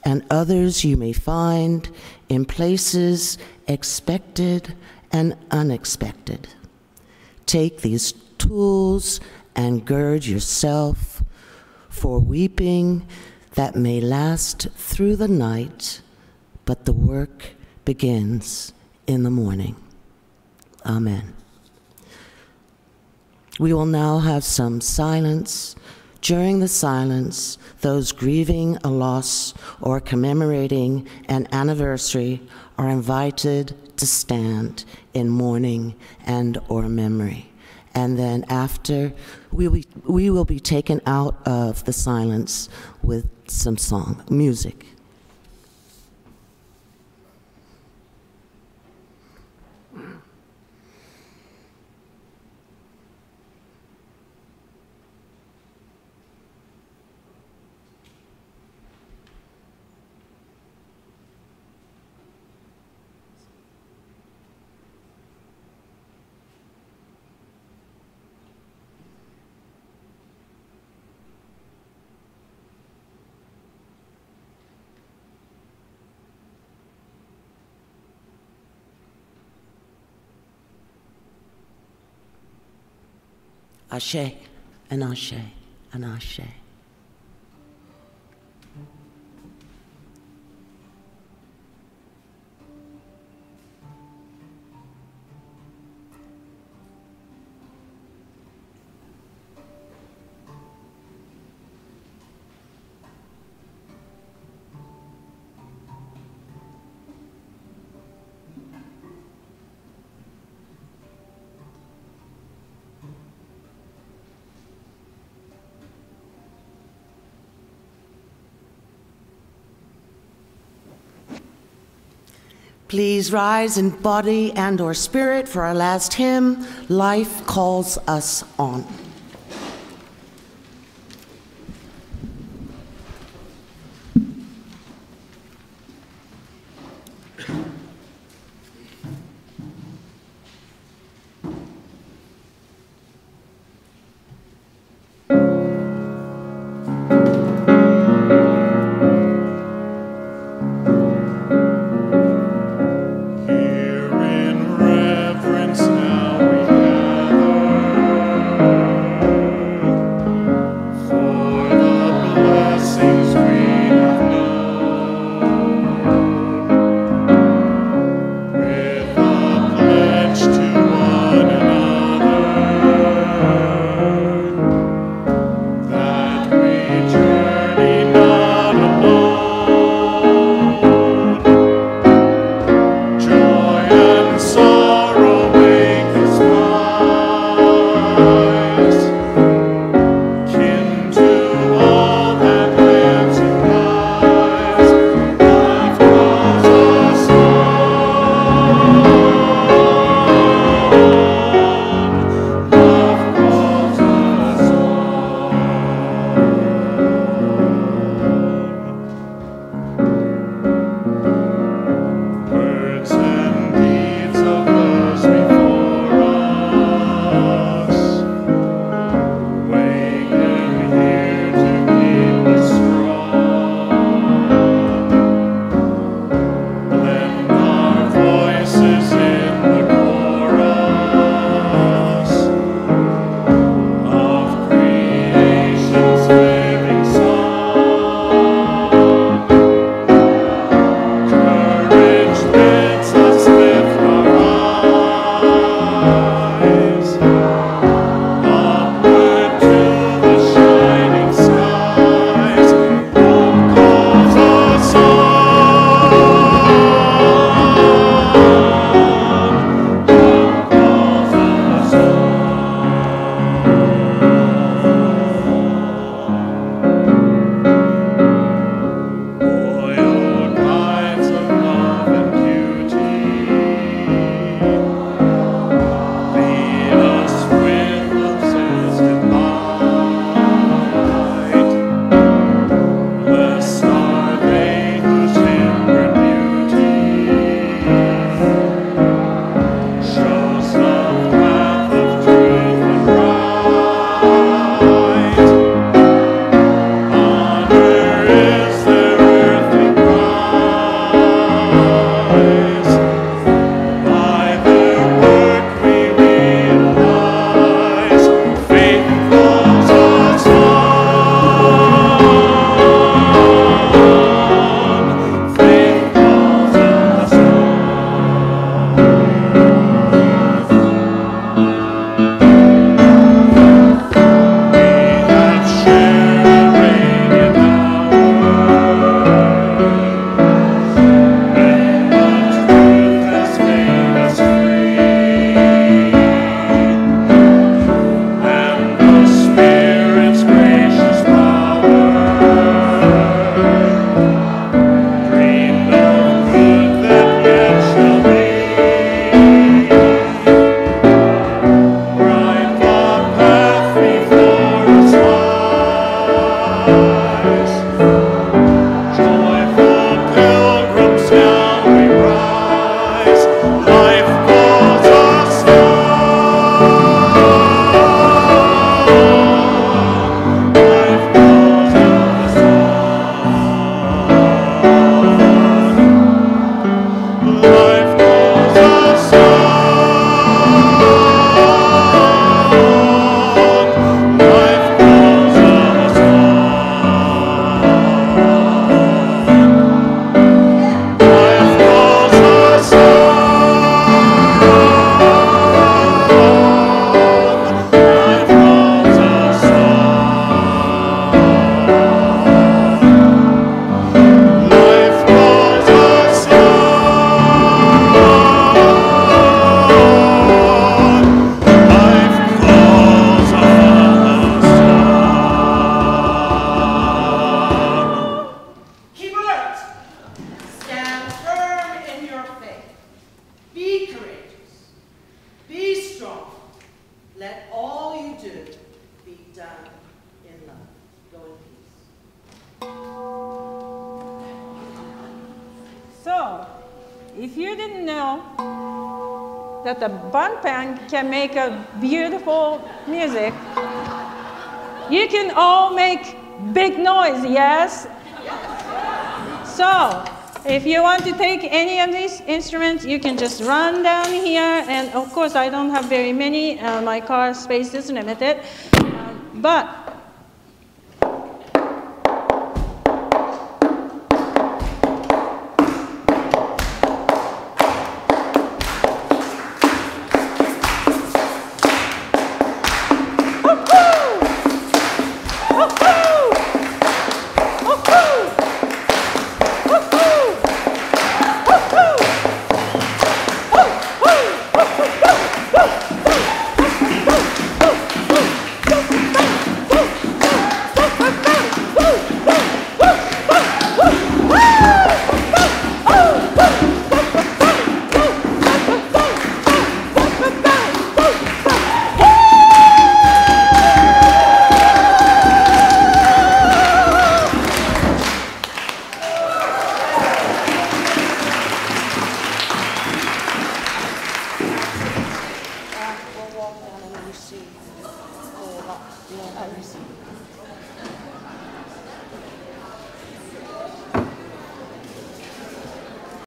and others you may find in places expected and unexpected. Take these tools and gird yourself for weeping that may last through the night, but the work begins in the morning. Amen. We will now have some silence. During the silence, those grieving a loss or commemorating an anniversary are invited to stand in mourning and or memory. And then after, we will be taken out of the silence with some music. Ashe, and ashe, and ashe. Please rise in body and or spirit for our last hymn, Life Calls Us On. Here in reverence now we gather. Be courageous. Be strong. Let all you do be done in love. Go in peace. So, if you didn't know that the bun pan can make a beautiful music, you can all make big noise, yes? So, if you want to take any of these instruments, you can just run down here, and of course I don't have very many, my car space is limited, but